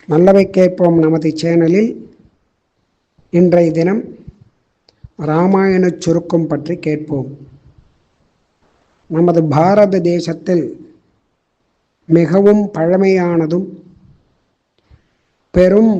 நல்லவை கேட்போம் நமது சேனலில் இன்றைய தினம் இராமாயண சுருக்கம் பற்றி கேட்போம். நமது பாரத தேசத்தில் மிகவும் பழமையானதும் பெரும்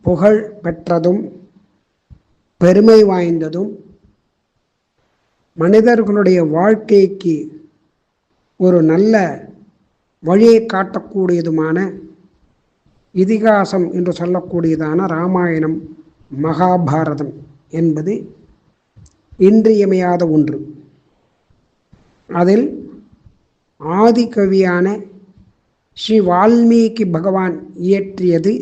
புகழ் பெற்றதும் பெருமை வாய்ந்ததும் மனிதர்களுடைய வாழ்க்கைக்கு ஒரு நல்ல வழியை காட்டக்கூடியதுமான இதிகாசம் என்று சொல்லக்கூடியதான இராமாயணம் மகாபாரதம் என்பது இன்றியமையாத ஒன்று. அதில் ஆதிகவியான ஸ்ரீ வால்மீகி பகவான் இயற்றியது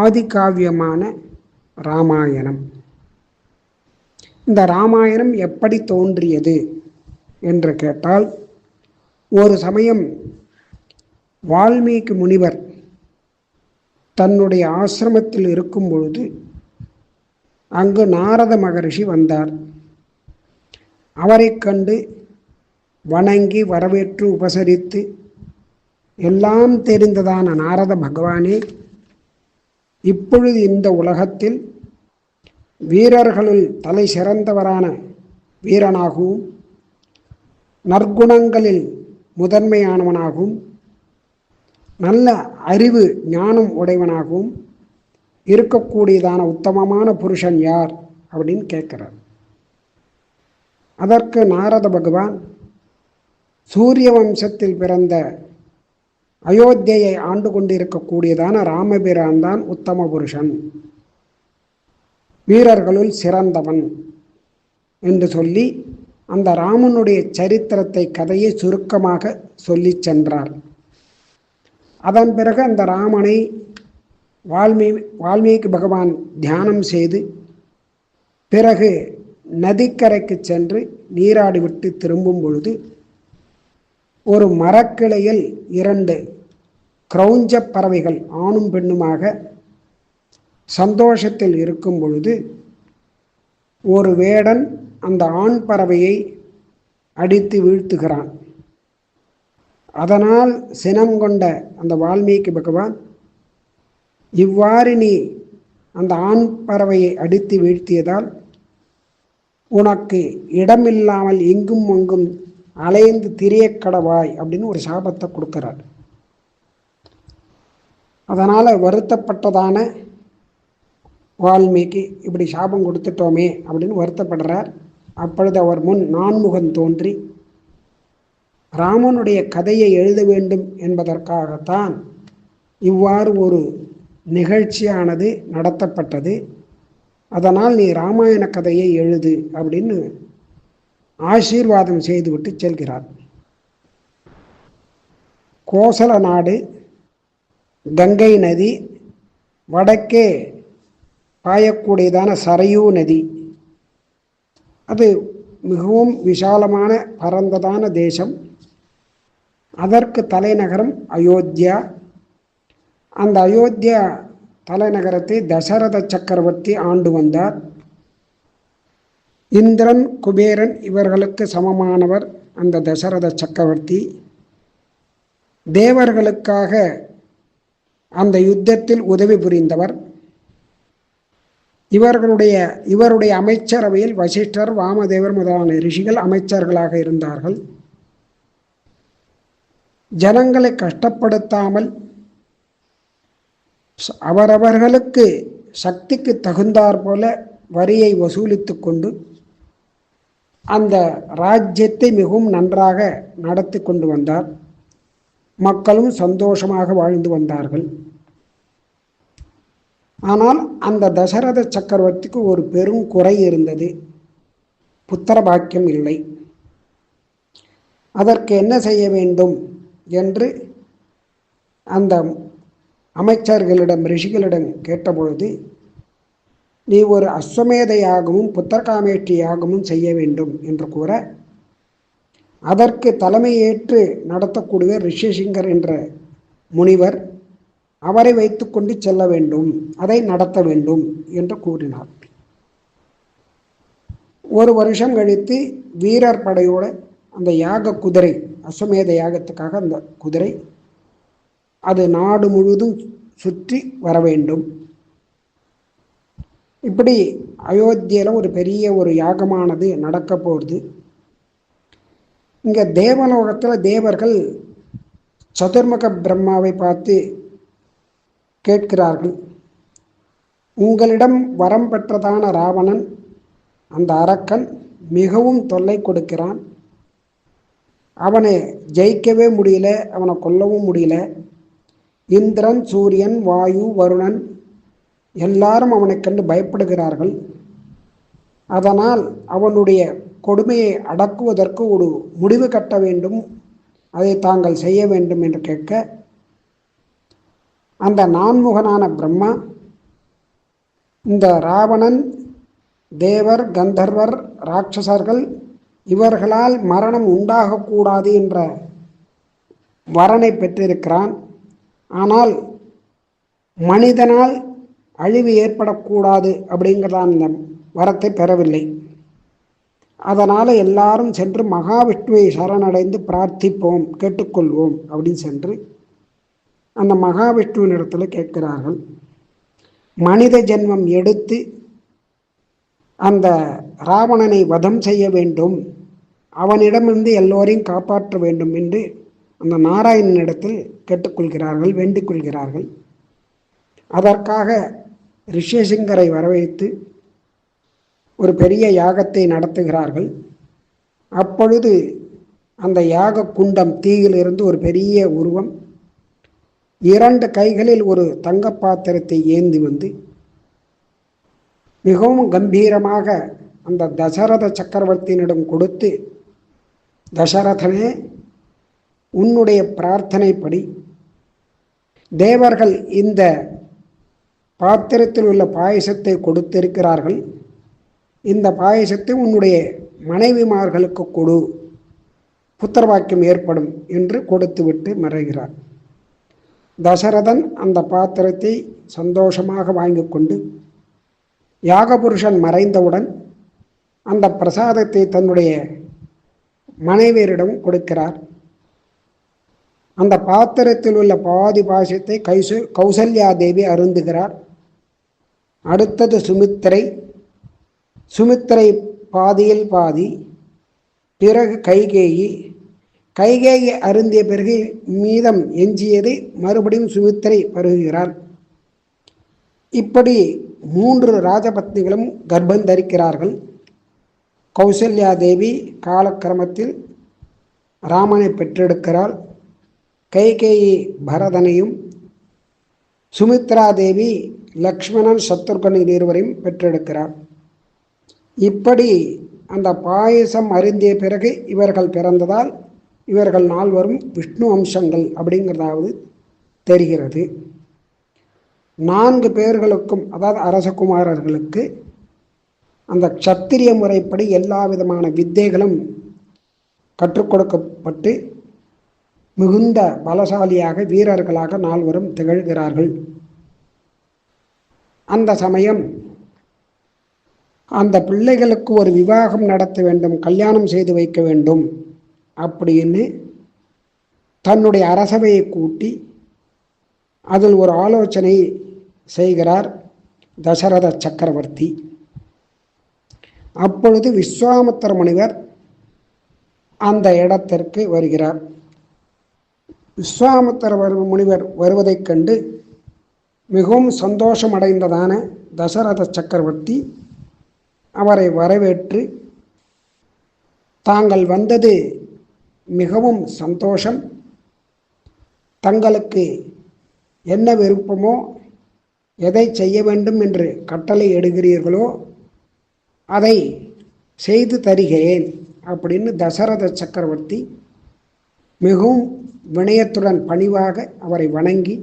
ஆதிகாவியமான இராமாயணம். இந்த இராமாயணம் எப்படி தோன்றியது என்று கேட்டால், ஒரு சமயம் வால்மீகி முனிவர் தன்னுடைய ஆசிரமத்தில் இருக்கும் பொழுது அங்கு நாரத மகரிஷி வந்தார். அவரை கண்டு வணங்கி வரவேற்று உபசரித்து, எல்லாம் தெரிந்ததான நாரத பகவானே, இப்பொழுது இந்த உலகத்தில் வீரர்களுள் தலை சிறந்தவரான வீரனாகவும் நற்குணங்களில் முதன்மையானவனாகவும் நல்ல அறிவு ஞானம் உடையவனாகவும் இருக்கக்கூடியதான உத்தமமான புருஷன் யார் அப்படின்னு கேட்கிறார். அதற்கு நாரத பகவான், சூரிய வம்சத்தில் பிறந்த அயோத்தியை ஆண்டு கொண்டிருக்கக்கூடியதான ராமபிரான் தான் உத்தம புருஷன், வீரர்களுள் சிறந்தவன் என்று சொல்லி அந்த ராமனுடைய சரித்திரத்தை கதையை சுருக்கமாக சொல்லி சென்றார். அதன் பிறகு அந்த ராமனை வால்மீகி பகவான் தியானம் செய்து பிறகு நதிக்கரைக்கு சென்று நீராடிவிட்டு திரும்பும் பொழுது ஒரு மரக்கிளையில் 2 கிரௌஞ்ச பறவைகள் ஆணும் பெண்ணுமாக சந்தோஷத்தில் இருக்கும் பொழுது ஒரு வேடன் அந்த ஆண் பறவையை அடித்து வீழ்த்துகிறான். அதனால் சினம் கொண்ட அந்த வால்மீகி பகவான், இவ்வாறு நீ அந்த ஆண் பறவையை அடித்து வீழ்த்தியதால் உனக்கு இடமில்லாமல் எங்கும் அங்கும் அலைந்து திரியக்கடவாய் அப்படின்னு ஒரு சாபத்தை கொடுக்கிறார். அதனால் வருத்தப்பட்டதான வால்மீகி, இப்படி சாபம் கொடுத்துட்டோமே அப்படின்னு வருத்தப்படுறார். அப்பொழுது அவர் முன் நான்முகன் தோன்றி, ராமனுடைய கதையை எழுத வேண்டும் என்பதற்காகத்தான் இவ்வாறு ஒரு நிகழ்ச்சியானது நடத்தப்பட்டது. அதனால் நீ இராமாயண கதையை எழுது அப்படின்னு ஆசீர்வாதம் செய்துவிட்டு செல்கிறார். கோசல நாடு, கங்கை நதி, வடக்கே பாயக்கூடியதான சரையூ நதி, அது மிகவும் விசாலமான பரந்ததான தேசம். அதற்கு தலைநகரம் அயோத்தியா. அந்த அயோத்தியா தலைநகரத்தை தசரத சக்கரவர்த்தி ஆண்டு வந்தார். இந்திரன், குபேரன் இவர்களுக்கு சமமானவர் அந்த தசரத சக்கரவர்த்தி. தேவர்களுக்காக அந்த யுத்தத்தில் உதவி புரிந்தவர். இவருடைய அமைச்சரவையில் வசிஷ்டர், வாமதேவர் முதலான ரிஷிகள் அமைச்சர்களாக இருந்தார்கள். ஜனங்களை கஷ்டப்படுத்தாமல் அவரவர்களுக்கு சக்திக்கு தகுந்தாற் போல வரியை வசூலித்து கொண்டு அந்த ராஜ்யத்தை மிகவும் நன்றாக நடத்தி கொண்டு வந்தார். மக்களும் சந்தோஷமாக வாழ்ந்து வந்தார்கள். ஆனால் அந்த தசரத சக்கரவர்த்திக்கு ஒரு பெரும் குறை இருந்தது. புத்திர பாக்கியம் இல்லை. அதற்கு என்ன செய்ய வேண்டும் என்று அந்த அமைச்சர்களிடம், ரிஷிகளிடம் கேட்டபொழுது, நீ ஒரு அஸ்வமேத யாகமும் புத்திரகாமேஷ்டி யாகமும் செய்ய வேண்டும் என்று கூற, அதற்கு தலைமையேற்று நடத்தக்கூடிய ரிஷிசிங்கர் என்ற முனிவர், அவரை வைத்துக்கொண்டு செல்ல வேண்டும், அதை நடத்த வேண்டும் என்று கூறினார். ஒரு வருஷம் கழித்து வீரர் படையோடு அந்த யாக குதிரை, அஸ்வமேத யாகத்துக்காக அந்த குதிரை அது நாடு முழுவதும் சுற்றி வர வேண்டும். இப்படி அயோத்தியில் ஒரு பெரிய ஒரு யாகமானது நடக்க போகுது. இங்கே தேவலோகத்தில் தேவர்கள் சதுர்முக பிரம்மாவை பார்த்து கேட்கிறார்கள், உங்களிடம் வரம் பெற்றதான ராவணன் அந்த அரக்கன் மிகவும் தொல்லை கொடுக்கிறான். அவனை ஜெயிக்கவே முடியல, அவனை கொல்லவும் முடியல. இந்திரன், சூரியன், வாயு, வருணன் எல்லாரும் அவனை கண்டு பயப்படுகிறார்கள். அதனால் அவனுடைய கொடுமையை அடக்குவதற்கு ஒரு முடிவு கட்ட வேண்டும், அதை தாங்கள் செய்ய வேண்டும் என்று கேட்க, அந்த நான்முகனான பிரம்மா இந்த ராவணன் தேவர், கந்தர்வர், ராட்சசர்கள் இவர்களால் மரணம் உண்டாகக்கூடாது என்ற வரனை பெற்றிருக்கிறான். ஆனால் மனிதனால் அழிவு ஏற்படக்கூடாது அப்படிங்கிறதான் இந்த வரத்தை பெறவில்லை. அதனால் எல்லாரும் சென்று மகாவிஷ்ணுவை சரணடைந்து பிரார்த்திப்போம், கேட்டுக்கொள்வோம் அப்படின்னு சென்று அந்த மகாவிஷ்ணுவின் இடத்துல கேட்கிறார்கள். மனித ஜென்மம் எடுத்து அந்த ராவணனை வதம் செய்ய வேண்டும், அவனிடமிருந்து எல்லோரையும் காப்பாற்ற வேண்டும் என்று அந்த நாராயணனிடத்தில் கேட்டுக்கொள்கிறார்கள், வேண்டிக் கொள்கிறார்கள். அதற்காக ரிஷிசிங்கரை வரவைத்து ஒரு பெரிய யாகத்தை நடத்துகிறார்கள். அப்பொழுது அந்த யாக குண்டம் தீயிலிருந்து ஒரு பெரிய உருவம் 2 கைகளில் ஒரு தங்க பாத்திரத்தை ஏந்தி வந்து மிகவும் கம்பீரமாக அந்த தசரத சக்கரவர்த்தியினிடம் கொடுத்து, தசரதனே, உன்னுடைய பிரார்த்தனைப்படி தேவர்கள் இந்த பாத்திரத்தில் உள்ள பாயசத்தை கொடுத்திருக்கிறார்கள். இந்த பாயசத்தை உன்னுடைய மனைவிமார்களுக்கு கொடு, புத்திரவாக்கியம் ஏற்படும் என்று கொடுத்துவிட்டு மறைகிறார். தசரதன் அந்த பாத்திரத்தை சந்தோஷமாக வாங்கி கொண்டு யாகபுருஷன் மறைந்தவுடன் அந்த பிரசாதத்தை தன்னுடைய மனைவியரிடம் கொடுக்கிறார். அந்த பாத்திரத்தில் உள்ள பாதி பாயசத்தை கௌசல்யா தேவி அருந்துகிறார். அடுத்தது சுமித்திரை பாதியில் பாதி, பிறகு கைகேயி அருந்திய பிறகு மீதம் எஞ்சியதை மறுபடியும் சுமித்திரை பருகுகிறார். இப்படி 3 ராஜபத்னிகளும் கர்ப்பம் தரிக்கிறார்கள். கௌசல்யா தேவி காலக்கிரமத்தில் ராமனை பெற்றெடுக்கிறாள். கைகேயி பரதனையும், சுமித்ரா தேவி லக்ஷ்மணன், சத்ருகன் இருவரையும் பெற்றெடுக்கிறார். இப்படி அந்த பாயசம் அருந்திய பிறகு இவர்கள் பிறந்ததால் இவர்கள் 4 விஷ்ணு அம்சங்கள் அப்படிங்கிறதாவது தெரிகிறது. 4 பேர்களுக்கும், அதாவது அரசகுமாரர்களுக்கு அந்த க்ஷத்திரிய முறைப்படி எல்லா விதமான வித்தைகளும் கற்றுக் கொடுக்கப்பட்டு மிகுந்த பலசாலியாக வீரர்களாக 4 திகழ்கிறார்கள். அந்த சமயம் அந்த பிள்ளைகளுக்கு ஒரு விவாகம் நடத்த வேண்டும், கல்யாணம் செய்து வைக்க வேண்டும் அப்படின்னு தன்னுடைய அரசவையை கூட்டி அதில் ஒரு ஆலோசனை செய்கிறார் தசரத சக்கரவர்த்தி. அப்பொழுது விஸ்வாமித்திர முனிவர் அந்த இடத்திற்கு வருகிறார். விஸ்வாமித்திர முனிவர் வருவதைக் கண்டு மிகவும் சந்தோஷம் அடைந்ததான தசரத சக்கரவர்த்தி அவரை வரவேற்று, தாங்கள் வந்தது மிகவும் சந்தோஷம், தங்களுக்கு என்ன விருப்பமோ, எதை செய்ய வேண்டும் என்று கட்டளை எடுக்கிறீர்களோ அதை செய்து தருகிறேன் அப்படின்னு தசரத சக்கரவர்த்தி மிகவும் வினயத்துடன் பணிவாக அவரை வணங்கி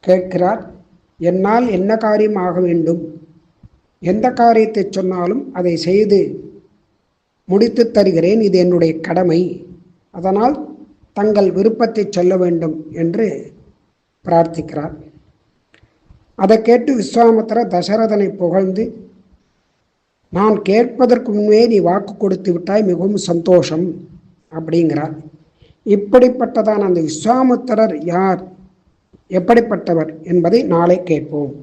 கேட்கிறார். என்னால் என்ன காரியம் ஆக வேண்டும், எந்த காரியத்தை சொன்னாலும் அதை செய்து முடித்து தருகிறேன், இது என்னுடைய கடமை, அதனால் தங்கள் விருப்பத்தை சொல்ல வேண்டும் என்று பிரார்த்திக்கிறார். அதை கேட்டு விஸ்வாமித்திரர் தசரதனை புகழ்ந்து, நான் கேட்பதற்கு முன்பே நீ வாக்கு கொடுத்து விட்டாய், மிகவும் சந்தோஷம் அப்படிங்கிறார். இப்படிப்பட்டதான அந்த விஸ்வாமித்திரர் யார் எப்படிப்பட்டவர் என்பதை நாளை கேட்போம்.